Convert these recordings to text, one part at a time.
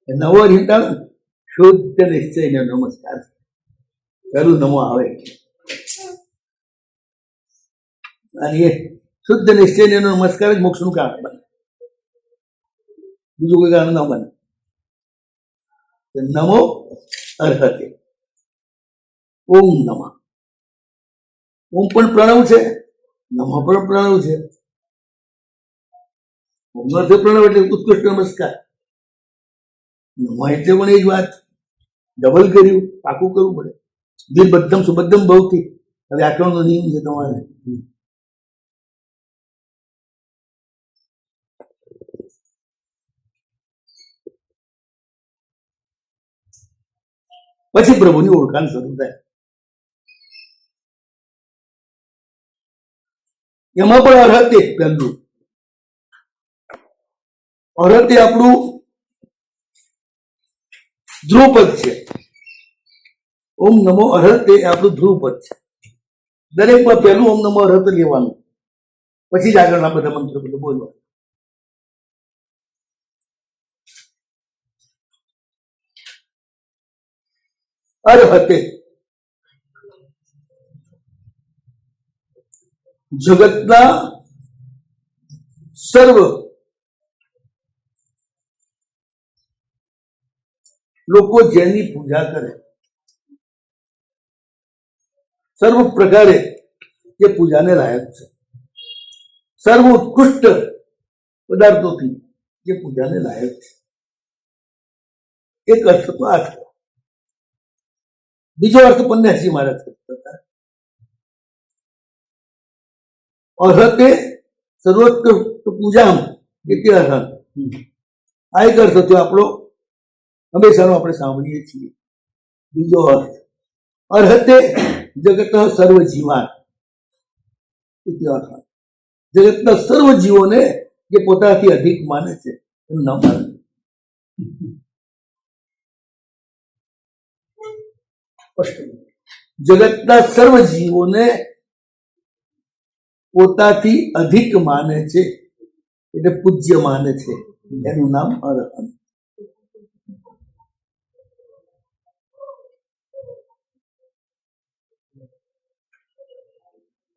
નવો હિંતાણું શુદ્ધ નિશ્ચયને નમસ્કાર. પેલું નમો આવે અને એ શુદ્ધ નિશ્ચયને નમસ્કાર જ મોક્ષનું કારણ બને, બીજું કોઈ કારણ ન બને. નમો અર્હતે. ઓમ નમઃ. ઓમ પણ પ્રણવ છે, નમઃ પણ પ્રણવ છે. ઓમનો અર્થ પ્રણવ એટલે ઉત્કૃષ્ટ નમસ્કાર. નમઃ એટલે પણ એ જ વાત. ડબલ કર્યું, પાકું કરવું પડે. બિરબદ્ધમ સુબદ્ધમ ભવતી. હવે વ્યાકરણનો નિયમ છે તમારે. પછી પ્રભુની ઓળખાણ શરૂ થાય. એમાં પણ અર્હતે પહેલું. અર્હતે આપણું ધ્રુવપદ છે. ઓમ નમો અર્હતે આપણું ધ્રુવપદ છે. દરેકમાં પહેલું ઓમ નમો અર્હતે લેવાનું, પછી જ આગળના બધા મંત્રો બધું બોલવાનું. અર્હતે જગતના સર્વ લોકો જેની પૂજા કરે, સર્વ પ્રકારે એ પૂજાને લાયક છે. સર્વ ઉત્કૃષ્ટ પદાર્થોથી એ પૂજાને લાયક છે. એક અર્થ તો આ થયો. બીજો અર્થ 85 મહારાજ કરતા અર્હતે સર્વોત્કૃષ્ટ પૂજા એટલે અર્હત. આ એક અર્થ થયો આપણો, હંમેશાનો આપણે સાંભળીએ છીએ. બીજો અર્થ અર્હતે જગત સર્વ જીવાન. જગતના સર્વ જીવોને જે પોતાથી અધિક માને છે એનું નામ અર્હત. જગતના સર્વ જીવોને પોતાથી અધિક માને છે એટલે પૂજ્ય માને છે, એનું નામ અર્હત.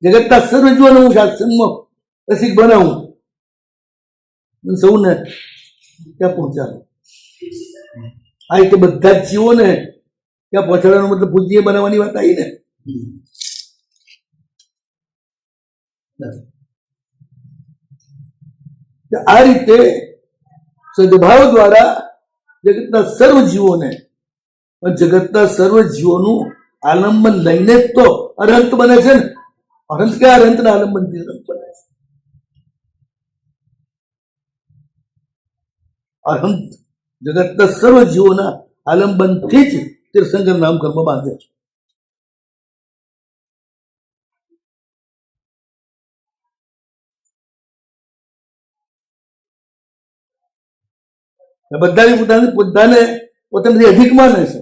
જગતના સર્વ જીવોને હું સત્સંગમાં રસિક બનાવું, સૌને ત્યાં પહોંચાડું. આ રીતે બધા જ જીવોને ત્યાં પહોંચાડવાનો મતલબ પૂજ્ય બનાવવાની વાત આવી ને. આ રીતે સદભાવ દ્વારા જગતના સર્વ જીવોને, જગતના સર્વ જીવોનું આલંબન લઈને જ તો અરહંત બને છે ને. અરહંત કે અરહંતના આલંબનથી અરહંત બને છે. અરહંત જગતના સર્વ જીવોના આલંબનથી જ તીર્થંકર નામ કર્મ બાંધે છે. બધાની પોતાની અધિક માને છે.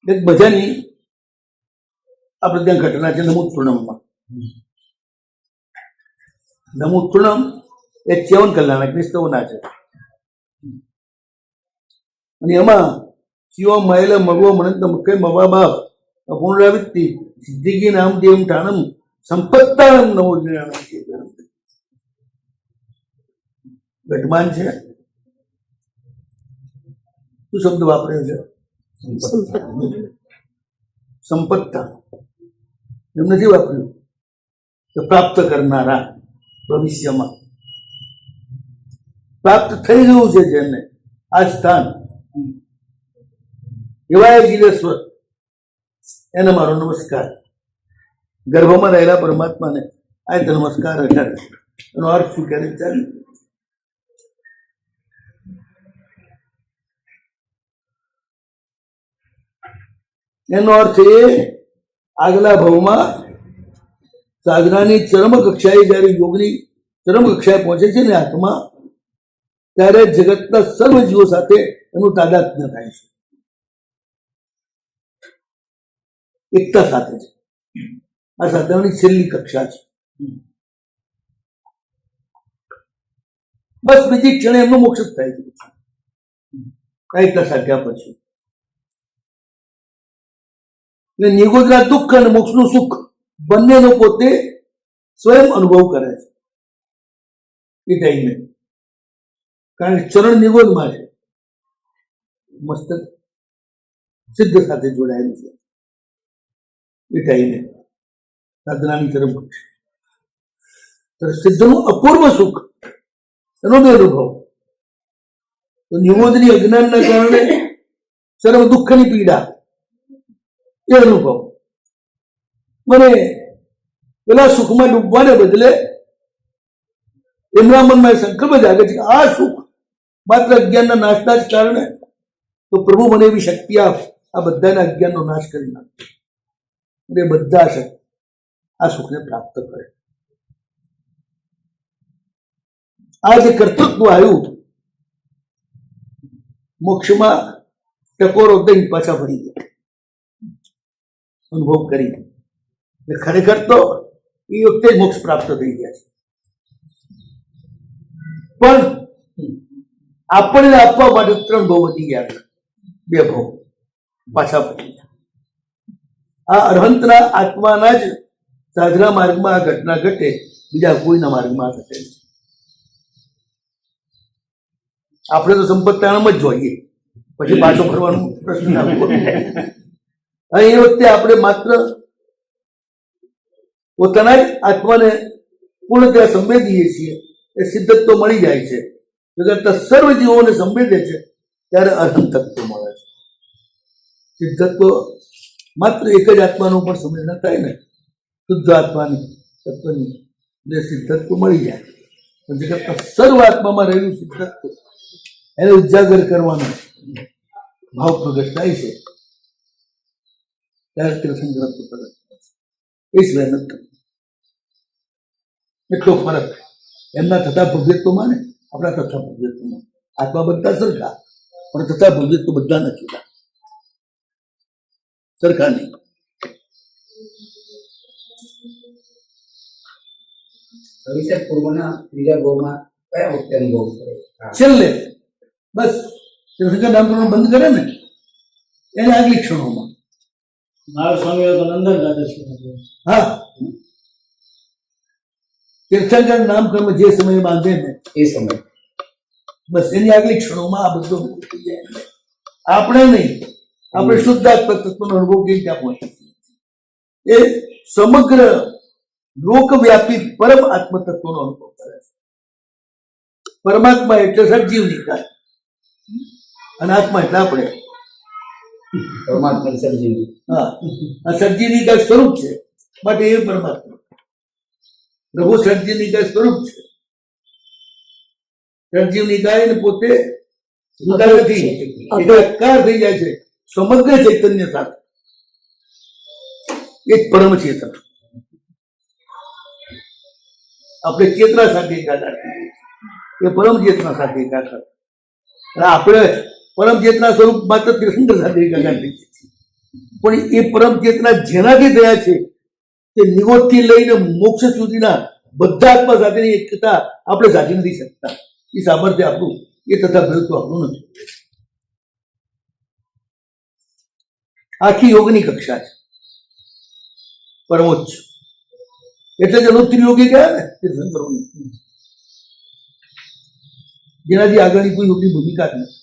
એક મજાની આપણે ત્યાં ઘટના છે નમુત્તૃણમમાં. નમુત્તૃણમ એ 54 કલ્યાણકની સ્તવના છે. અને એમાં શિવ મહેલ મગવો મનંત મુખે મવા ભાવ પુનરાવૃત્તિ સિદ્ધિગી નામ દેવ ઠાણમ સંપત્તાણમ નવો જ્ઞાનમ. ઘટમાન છે. શું શબ્દ વાપર્યો છે? સંપત્તા. એમ નથી વાપર્યું કે પ્રાપ્ત કરનારા. ભવિષ્યમાં પ્રાપ્ત થઈ ગયું છે જેને આ સ્થાન, એવા જીલેશ્વર, એને મારો નમસ્કાર. ગર્ભમાં રહેલા પરમાત્માને આ રીતે નમસ્કાર હજાર. એનો અર્થ શું કરે ચાલે? એનો અર્થ એ આગલા ભાવમાં સાધનાની ચરમ કક્ષાએ જયારે યોગની ચરમ કક્ષાએ પહોંચે છે ને આત્મા, ત્યારે જગતના સર્વ જીવો સાથે એનું તાદાત્મ્ય થાય છે, એકતા સાથે છે. આ સાધનાની છેલ્લી કક્ષા છે. બસ બીજી ક્ષણે એમનો મોક્ષ જ થાય છે કાયિકતા સાધ્યા પછી. એટલે નિગોદરા દુઃખ અને મોક્ષનું સુખ બંનેનો પોતે સ્વયં અનુભવ કરે છે એ ટાઈમે, કારણ કે ચરણ નિગોદમાં છે, મસ્તક સિદ્ધ સાથે જોડાયેલું છે એ ટાઈમે સાધનાની ચરમ કક્ષા. સિદ્ધનું અપૂર્વ સુખ એનો બી અનુભવ. તો નિમોદની અજ્ઞાનના કારણે ચરમ દુઃખની પીડા એ અનુભવ. મને પેલા સુખમાં ડૂબવાને બદલે એમના મનમાં સંકલ્પ જાગે છે કે આ સુખ માત્ર અજ્ઞાનના નાશના જ કારણે, તો પ્રભુ મને એવી શક્તિ આપ આ બધાના અજ્ઞાનનો નાશ કરી નાખે અને બધા આ સુખને પ્રાપ્ત કરે. આ જે કર્તૃત્વ આવ્યું મોક્ષમાં ટકોરો દઈ પાછા ફરી ગયા અનુભવ કરી. ખરેખર તો એ વખતે મોક્ષ પ્રાપ્ત થઈ ગયા છે, પણ આપણને આપવા માટે 3 ભાવ વધી ગયા, 2 ભાવ પાછા ફરી ગયા. આ અરહંતના આત્માના જ સાધના માર્ગમાં આ ઘટના ઘટે, બીજા કોઈના માર્ગમાં ઘટે નહીં. આપણે તો સંપત્તાણમાં જ જોઈએ, પછી પાછો ફરવાનો પ્રશ્ન આવતો. એ વખતે આપણે માત્ર પોતાના જ આત્માને પૂર્ણતયા સંવેદીએ છીએ, એ સિદ્ધત્વ મળી જાય છે. જગતના સર્વ જીવોને સંવેદે છે ત્યારે અરહંત તત્વ મળે છે. સિદ્ધત્વ માત્ર એક જ આત્માનું પણ સંવેદના થાય ને, શુદ્ધ આત્માની તત્વની, એટલે સિદ્ધત્વ મળી જાય. પણ જગતના સર્વ આત્મામાં રહેલું સિદ્ધત્વ એને ઉજાગર કરવાનો ભાવ પ્રગટ થાય છે ત્યારે તીર્થંકર પ્રગટ થાય છે. એ સિવાય નથી. એટલો ફરક એમના થતા ભવ્યત્વમાં ને આપણા થતા ભવ્યત્વમાં. આત્મા બધા સરખા, પણ થતા ભવ્યત્વ બધા નથી સરખા નહીં. પૂર્વના ત્રીજા ભાવમાં કયા વખતે અનુભવ કર્યો? છેલ્લે બસ તીર્થંકર નામ કરવાનું બંધ કરે ને એને આગલી ક્ષણોમાં. મારા સ્વામીઓ તો નંદન દાદા છે. હા, તીર્થંકર નામકર્મ જે સમયે બાંધે ને એ સમય બસ એની આગલી ક્ષણોમાં આ બધું થઈ જાય. આપણે નહીં, આપણે શુદ્ધાત્મક તત્વનો અનુભવ કેવી રીતે પહોંચે એ સમગ્ર લોકવ્યાપી પરમ આત્મ તત્વનો અનુભવ કરે છે. પરમાત્મા એટલે સજીવ નિકાય અને આત્મા એટલે આપણે. પરમાત્મા સર્જી. હા, આ સર્જી નિકાય સ્વરૂપ છે માટે એ પરમાત્મા. પ્રભુ સર્જી નિકાય સ્વરૂપ છે. સર્જીવ નિકાય ને પોતે નથી, એકાકાર થઈ જાય છે સમગ્ર ચૈતન્ય સાથે. એ જ પરમ ચેતન. આપણે ચેતના સાથે એકાકાર થઈએ, એ પરમ ચેતના સાથે એકાકાર. અને આપણે પરમ ચેતના સ્વરૂપ માત્ર તીર્થંકર સાથે એકાકાર થઈ જાય છે. પણ એ પરમ ચેતના જેનાથી થયા છે તે નિગોદથી લઈને મોક્ષ સુધીના બધા આત્મા સાથેની એકતા આપણે સાધી નથી શકતા. એ સામર્થ્ય આપણું એ તથા ભેળતું આપણું નથી. આખી યોગની કક્ષા છે પરમોચ્ચ. એટલે જ અનુત્તર યોગી ગયા ને તીર્થંકરોને, જેનાથી આગળની કોઈ યોગની ભૂમિકા જ નથી.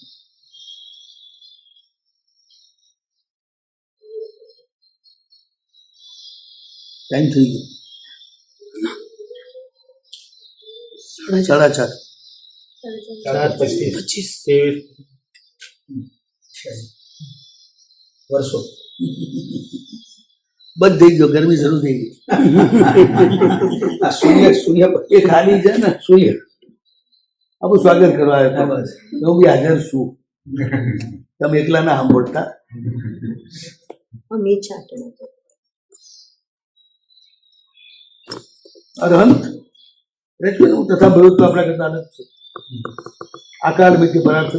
ટાઈમ થઈ ગયો 4:30. 7:25 વર્ષો બંધ થઈ ગયો, ગરમી શરૂ થઈ ગઈ. આ સૂર્ય સૂર્ય એ ખાલી છે ને સૂર્ય આપણું સ્વાગત કરવા આવ્યો. બસ હું બી હાજર છું, તમે એકલા ના સાંભળતા. અરહંત તથા ભગવત આપણા કરતા અલગ છે. આકાર વ્યક્તિ પરાર્થ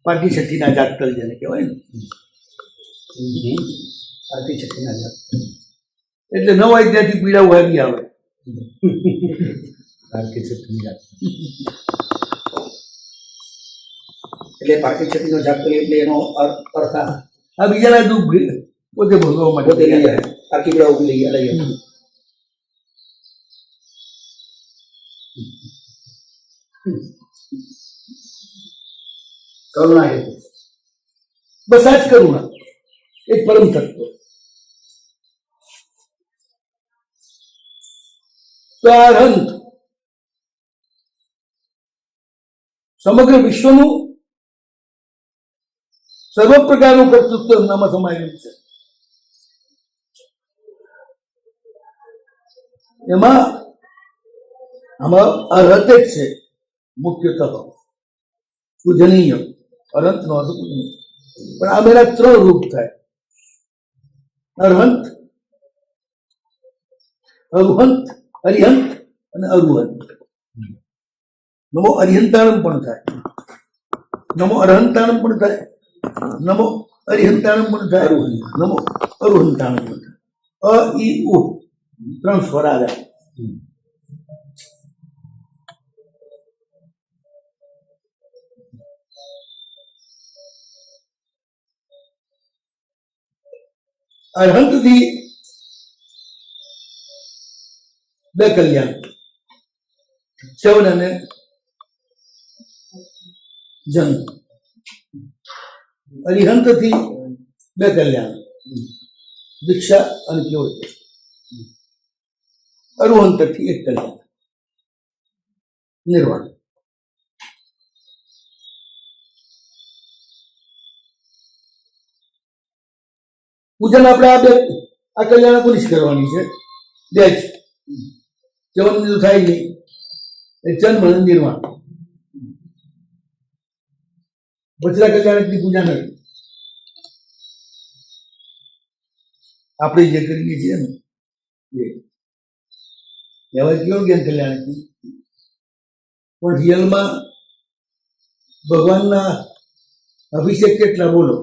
પાટી છઠ્ઠીના જાતકલ જેને કહેવાય ને, પાટી છઠ્ઠીના જાત એટલે ન હોય ત્યાંથી પીડા ઉહારી આવે. પારકી છઠ્ઠીની જાપ એટલે પારકી છઠ્ઠીનો જાપ કરીએ એટલે એનો અર્થ આ બીજાના દુઃખ પોતે ભોગવવા માટે પોતે લઈ જાય પારકી પેલા ઉભી લઈ જાય કરુણા હેતુ બસ આ જ કરુણા એક પરમ તત્વ. તો આ અનંત સમગ્ર વિશ્વનું સર્વ પ્રકારનું કર્તૃત્વ એમનામાં સમાયેલું છે. એમાં આમાં અર્હત જ છે મુખ્યતઃ પૂજનીય. અનંતનો અર્થ પૂજનીય. પણ આ મેરા 3 રૂપ થાય: અર્હંત, અરુહંત, અરિહંત અને અરુહંત. નમો અરિહંતાણમ પણ થાય, નમો અરહંતાણમ પણ થાય, નમો અરિહંતાણમ પણ થાય, નમો અરુહંતાણમ પણ થાય. અ ઈ ઉ 3 સ્વર આવ્યા. અરહંતથી 2 કલ્યાણ, ચવન અને જન. અરિહંતથી 2 કલ્યાણ, દીક્ષા અને કેવળ. અરુહંતથી 1 કલ્યાણ, નિર્વાણ. પૂજન આપણે આ કલ્યાણ કોની જ કરવાની છે? 2 જ. ચવન તો થાય નહીં, એ જન્મ અને નિર્વાણ. વજ્રા કલ્યાણકની પૂજા નથી આપણે જે કરીએ છીએ ને એ કહેવાય કેવું જ્ઞાન કલ્યાણકની, પણ રિયલમાં ભગવાનના અભિષેક કેટલા બોલો?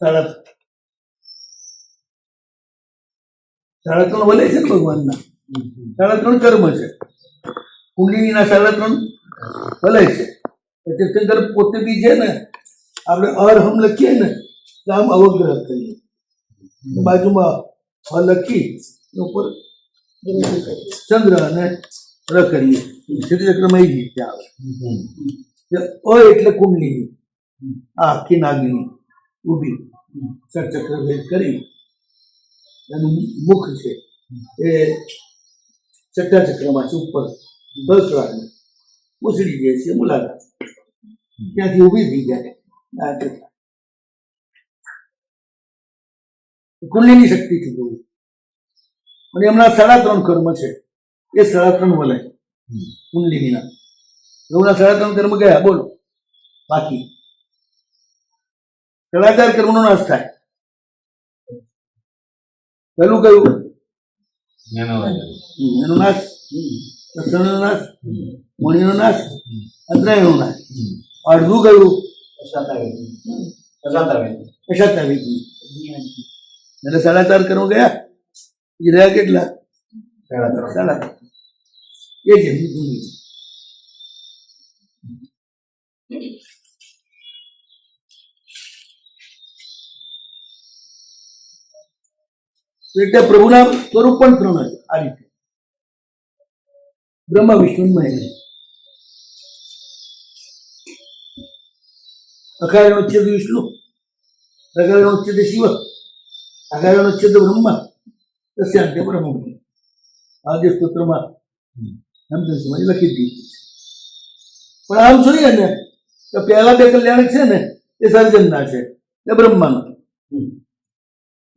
3.5 વલે છે ને ભગવાનના. 3.5 કર્મ છે. કુંડલીના 3.5 વલે છે. તીર્થંકર પોતે બી છે ને, આપણે અર્હમ લખીએ ને તો આમ અવગ્રહ કરીએ, બાજુમાં અ લખી ઉપર ચંદ્ર અને ર કરીએ, ચક્રમાં એ રીતે આવે. અ એટલે કુંડલી, આ આખી નાગિની ઊભી ચક્ર ભેદ કરી એનું મુખ છે એ 6ઠા ચક્રમાં છે, ઉપર સહસ્રારમાં ઉછળી જાય છે મુલાકાત, ત્યાંથી ઊભી થઈ જાય. કુંડલીની શક્તિથી જોવું. અને એમના 3.5 કર્મ છે, એ 3.5 વલય કુંડલીના. એમના 3.5 કર્મ ગયા બોલો. બાકી 4 કર્મનો નાશ થાય. પહેલું કયું? એનો નાશ, દર્શનનો નાશ, મણીનો નાશ, અંતરાયનો નાશ. અડધું કયું? અશાતાવિધિ. એટલે 4.5 કર્મ ગયા, એ રહ્યા કેટલા? 3.5. એ જ એમની ભૂમિ. એટલે પ્રભુના સ્વરૂપ પણ 3 છે. આ રીતે બ્રહ્મા વિષ્ણુ મહેશ. અકારણોચ્છેદ વિષ્ણુ, પ્રકારણોચ્છેદ શિવ, અકારણોચ્છેદ બ્રહ્મા, તસ્યાંતે બ્રહ્મ. આ જે સ્તોત્રમાં સમજ લખી દીધી છે. પણ આમ જોઈએ ને તો પહેલા 2 કલ્યાણક છે ને એ સર્જનના છે, એ બ્રહ્માનો.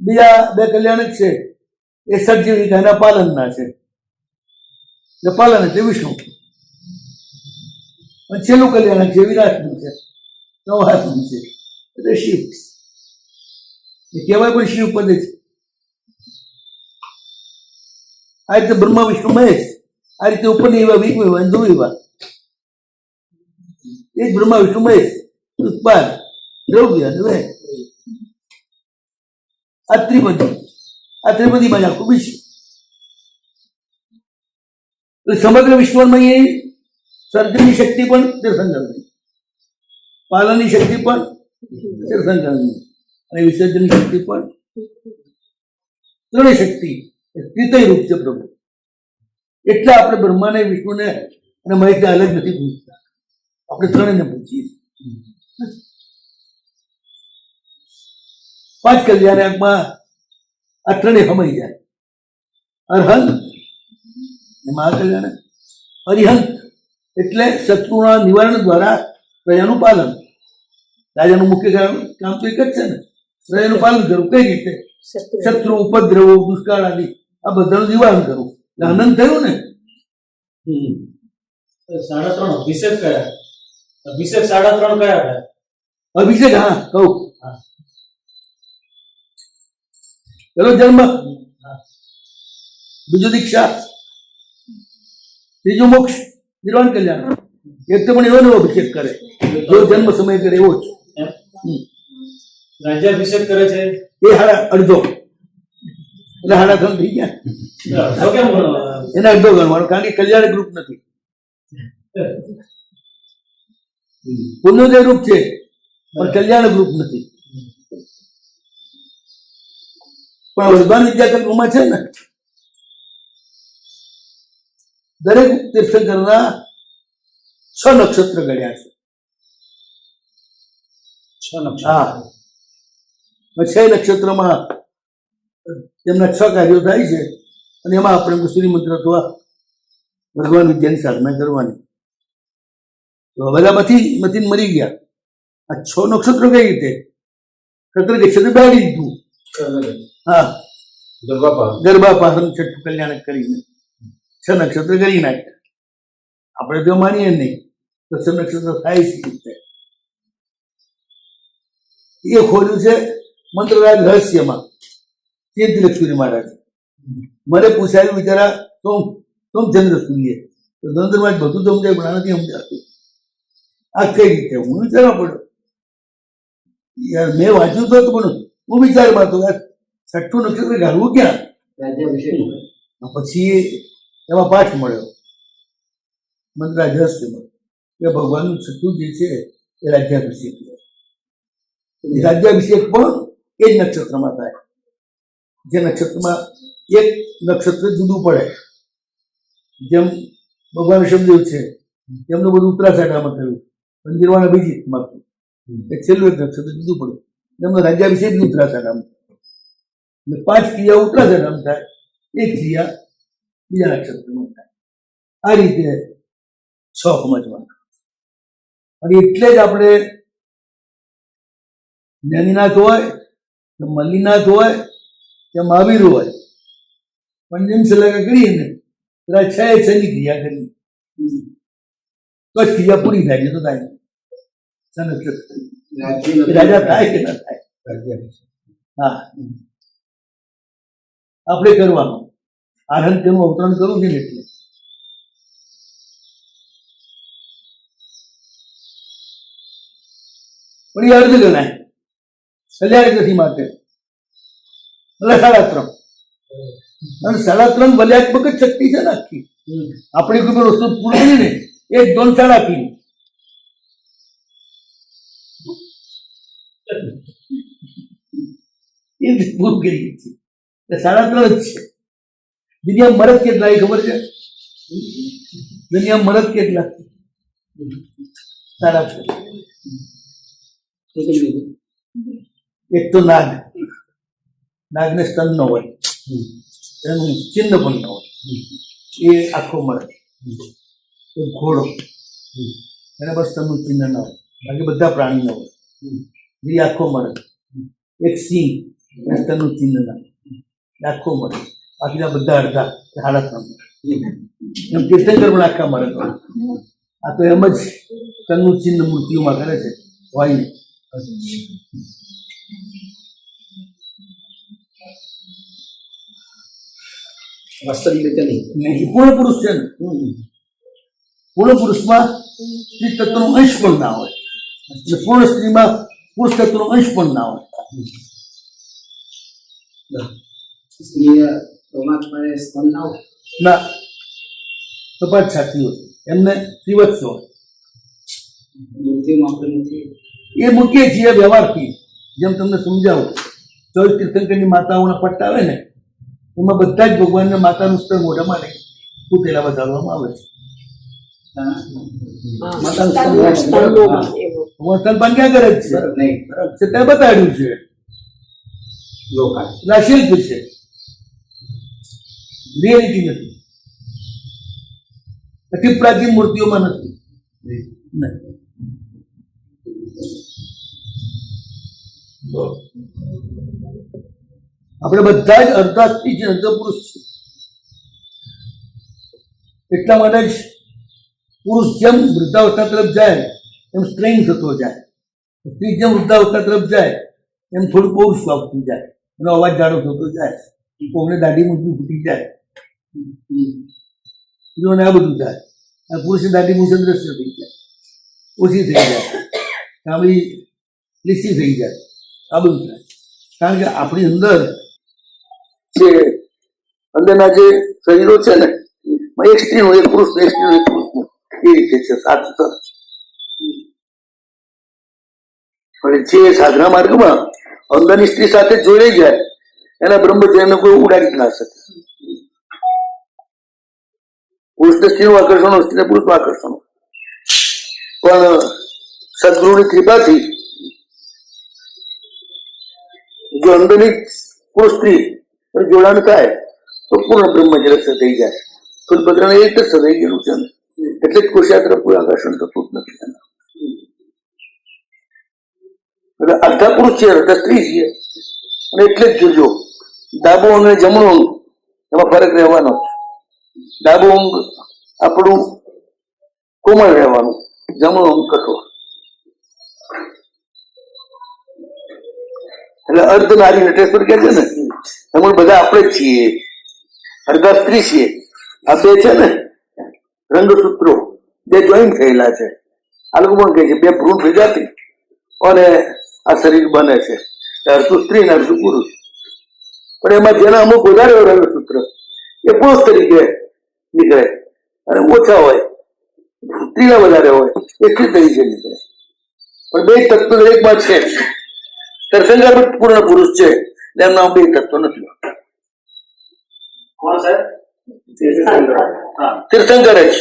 બીજા 2 કલ્યાણક છે એ સજીવિકાના પાલનના છે, એટલે પાલન એટલે વિષ્ણુ. અને છેલ્લું કલ્યાણક છે વિરાટનું છે, 9 હાથનું છે, એટલે શિવ. એ કહેવાય પણ શિવ પદ છે. આ રીતે બ્રહ્મા વિષ્ણુ મહેશ, આ રીતે ઉપરની એવા વિગ્રહ ધ્રુવીવા, એ જ બ્રહ્મા વિષ્ણુ મહેશ ઉત્પાદ દ્રવ્ય. આ ત્રિપદી, આ ત્રિપદીમાં આખું વિશ્વ. એટલે સમગ્ર વિશ્વમાં એ સર્જનની શક્તિ પણ તીર્થંકરની, પાલનની શક્તિ પણ તીર્થંકરની અને વિસર્જનની શક્તિ પણ ત્રણેય શક્તિ એ ત્રિતય રૂપ છે પ્રભુ. એટલે આપણે બ્રહ્માને, વિષ્ણુને અને મહેશને અલગ નથી પૂછતા, આપણે ત્રણેયને પૂછીએ. પાંચ કલ્યાણકમાં આ ત્રણેય સમાઈ જાય. અરહંત એ મહાકલ્યાણક, અરિહંત એટલે શત્રુના નિવારણ દ્વારા પ્રજાનું પાલન. રાજાનું મુખ્ય કામ તો એક જ છે ને, પ્રજાનું પાલન કરવું. કઈ રીતે? શત્રુ, ઉપદ્રવો, દુષ્કાળ આદિ આ બધાનું નિવારણ કરવું. આનંદ થયું ને. 3.5 અભિષેક કયા? અભિષેક 3.5 કયા હતા? અભિષેક, હા કહું. હા. પેલો જન્મ, બીજું દીક્ષા, ત્રીજું મોક્ષ, નિર્વાણ કલ્યાણ. એક તો પણ એવો નવો અભિષેક કરે, જો જન્મ સમય કરે એવો જ. રાજ્યાભિષેક કરે છે એ અડધો, એટલે 3.5 થઈ ગયા. તો કેમ ગણવાનો? એને અડધો ગણવાનો, કારણ કે કલ્યાણક રૂપ નથી, પુણ્યોદય રૂપ છે પણ કલ્યાણક રૂપ નથી. પણ વર્ધમાન વિદ્યાકલ્પમાં છે ને, દરેક તીર્થંકરના 6 નક્ષત્ર ગણ્યા છે. 6 નક્ષત્ર. હા, 6 નક્ષત્રમાં તેમના 6 કાર્યો થાય છે અને એમાં આપણે શ્રી મંત્ર અથવા ભગવાન વિદ્યાની સાધના કરવાની. તો હવેલામાંથી મરી ગયા. આ 6 નક્ષત્ર કઈ રીતે? નક્ષત્ર બાળી દીધું. હા, ગરબા પાસન છઠ્ઠું કલ્યાણક કરીને 6 નક્ષત્ર કરી નાખ્યા. આપણે જો માનીએ નહીં તો 6 નક્ષત્ર થાય છે. એ ખોલ્યું છે મંત્રરાજ રહસ્યમાં. લક્ષ્મી મહારાજ મને પૂછાયું, બિચારા तुम चंद्र सूर्य तो चंद्रमा બધું તો સમજાય પણ નથી સમજાતું. આ કઈ રીતે? હું વિચારવા પડ્યો યાર, મેં વાંચ્યું તો પણ હું વિચારમાં હતો યાર, છઠ્ઠું નક્ષત્ર ગાળવું ક્યાં? પછી એમાં પાઠ મળ્યો મંત્રાજ રહસ્યમાં કે ભગવાનનું છઠ્ઠું જે છે એ રાજ્યાભિષેક. રાજ્યાભિષેક પણ એ જ નક્ષત્રમાં થાય, જે નક્ષત્રમાં એક નક્ષત્ર જુદું પડે. જેમ ભગવાન શબ્દેવ છે એમનું બધું ઉત્તરાષાઢામાં થયું, નિર્વાણ અભિજીતમાં થયું, એ છેલ્લું એક નક્ષત્ર જુદું પડ્યું. એમનો રાજ્યાભિષેક ઉત્તરાષાઢામાં થાય. 5 ક્રિયા ઉત્તરાષાઢામાં થાય, 1 ક્રિયા બીજા નક્ષત્રમાં થાય. આ રીતે 6 સમજવાના. અને એટલે જ આપણે જ્ઞાનીનાથ હોય કે મલ્લીનાથ હોય કે મહાવીર હોય, પંચમ સલાહ કરીએ ને 6 ની ક્રિયા કરી તો ક્રિયા પૂરી થાય. તો થાય રાજા થાય કે ના થાય? હા, આપણે કરવાનું. આનંદ તેનું અવતરણ કરવું છે ને એટલે. પણ એ અર્ધ ગણાય, કલ્યાણ નથી માટે. એટલે 3.5 અને 3.5 વલ્યાત્મક જ શક્તિ છે ને આખી. આપણી કોઈ પણ વસ્તુ પૂરી ને 1, 2, 3.5 એ પૂરું કરી છે. 3.5 જ છે. દુનિયા મરદ કેટલા એ ખબર છે? દુનિયા મરદ કેટલા? 3.5. એક તો નાગને સ્તન ન હોય, એનું ચિહ્ન પણ ન હોય, એ આખો મળે. એક ઘોડો, એને બસ સ્તનનું ચિહ્ન ન હોય, બાકી બધા પ્રાણી ન હોય, એ આખો મળે. એક સિંહ, એને સ્તનનું ચિહ્ન ના હોય, આખો મળે. બાકીના બધા અડધા 3.5. એમ તીર્થંકર પણ આખા મળે. આ તો એમ જ સ્તનનું ચિહ્ન મૂર્તિઓમાં કરે છે, હોય નહીં. વાસ્તવિક રીતે નહીં. પૂર્ણ પુરુષ છે ને, પૂર્ણ પુરુષમાં સ્ત્રી તત્વનો અંશ પણ ના હોય, એટલે પૂર્ણ સ્ત્રીમાં પુરુષ તત્વનો અંશ પણ ના હોય. સ્ત્રી પરમાત્માને સ્તન ના હોય. ના, સપાટ છાતી હોય એમને શ્રીવત્સ હોય. મૂર્તિમાં આપણે નથી. એ મૂકીએ છીએ વ્યવહારથી. જેમ તમને સમજાવું, 24 તીર્થંકરની માતાઓના પટ્ટા આવે ને એમાં બધા જ ભગવાનને માતાનું સ્તર મોઢામાં નહીં તૂટેલા વધારવામાં આવે છે. માતાનું સ્તર ભગવાન સ્તનપાન ક્યાં કરે જ છે, બરાબર નહીં, બરાબર. છતાં બતાડ્યું છે. લોકા. એટલે આ શિલ્પ છે, રિયાલિટી નથી. અતિ પ્રાચીન મૂર્તિઓમાં નથી. નહીં. આપણે બધા જ અર્ધા સ્ત્રી છે, અર્ધ પુરુષ છે. એટલા માટે જ પુરુષ જેમ વૃદ્ધાવસ્થા તરફ જાય એમ સ્ટ્રેઇન થતો જાય, સ્ત્રી જેમ વૃદ્ધાવસ્થા તરફ જાય એમ થોડું પૌરુષ આવતું જાય, એનો અવાજ જાડો થતો જાય, કોઈને દાઢી મૂછું ફૂટી જાય, સ્ત્રીઓને આ બધું થાય. અને પુરુષની દાઢી મૂછ દ્રશ્ય થઈ જાય, ઓછી થઈ જાય, કામળી લીસી થઈ જાય, આ બધું થાય. કારણ કે આપણી અંદર જે અંદરના જે શરીરો છે ને એક સ્ત્રીનું એક પુરુષનું, એક સ્ત્રીનું એક પુરુષનું, એ રીતે છે. સાત સ્તર છે. જે સાધના માર્ગમાં અંદરની સ્ત્રી સાથે જોડાઈ જાય એના બ્રહ્મચર્યને કોઈ ઉડાડી જ ના શકે. પુરુષને સ્ત્રીનું આકર્ષણ હોય, સ્ત્રીને પુરુષનું આકર્ષણ હોય. પણ સદગુરુની કૃપાથી જો અંદરની પુરુષ સ્ત્રી જોડાણ થાય તો પૂર્ણ બ્રહ્મચર્ય થઈ જાય. ફૂલભદ્રાને એ રીતે સદાઈ ગયેલું છે ને, એટલે જ કોશિયા તરફ કોઈ આકર્ષણ થતું જ નથી. એટલે અર્ધા પુરુષ છે, અર્ધા સ્ત્રી છે. અને એટલે જ જોજો, ડાબું અંગ અને જમણું અંગ એમાં ફરક રહેવાનો છે. ડાબું અંગ આપણું કોમળ રહેવાનું, જમણું અંગ કઠોર. એટલે અર્ધ નારી નટેશ્વર કે છે ને, એમાં બધા આપણે જ છીએ, અર્ધા સ્ત્રી છીએ. આ બે છે ને રંગસૂત્રો, બે જોઈન્ટ થયેલા છે. આ લોકો પણ કહે છે બે ભ્રૂણ પ્રજાતિ અને આ શરીર બને છે, અડધું સ્ત્રી ને અડધું પુરુષ. પણ એમાં જેના અમુક વધારે હોય રંગસૂત્ર એ પુરુષ તરીકે નીકળે, અને ઓછા હોય સ્ત્રીના વધારે હોય એ સ્ત્રી તરીકે નીકળે. પણ બે તત્વ દરેકમાં છે. તીર્થંકર પૂર્ણ પુરુષ છે, એમના બે તત્વ નથી. કોણ સાહેબ? હા. તીર્થંકર જ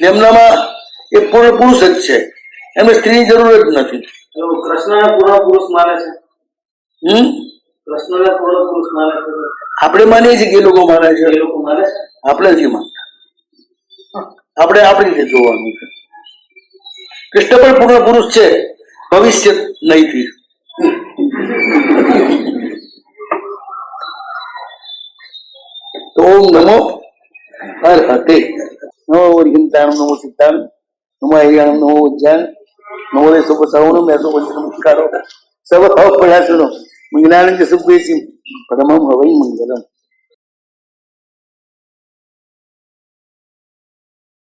એમનામાં એ પૂર્ણ પુરુષ જ છે, એમને સ્ત્રીની જરૂર જ નથી. કૃષ્ણને પૂર્ણ પુરુષ માને છે. હમ કૃષ્ણને પૂર્ણ પુરુષ માને છે. આપણે માનીએ છીએ કે એ લોકો માને છે, એ લોકો માને છે. આપણે નથી માનતા. આપણે આપણી રીતે જોવાનું છે. કૃષ્ણ પણ પૂર્ણ પુરુષ છે, ભવિષ્ય નહીંથી. તો ઓમ નમો હરહતે. નમો વરિહંતાણમ, નમો સિદ્ધાણમ, નમો હરિયાણમ, નમો ઉજ્જાન, નમો રે સુપસાવણમ, મેસો નમસ્કારો સવ પ્રયાસનો મંગલાનંદ સુખેશી પરમમ હવૈ મંગલમ.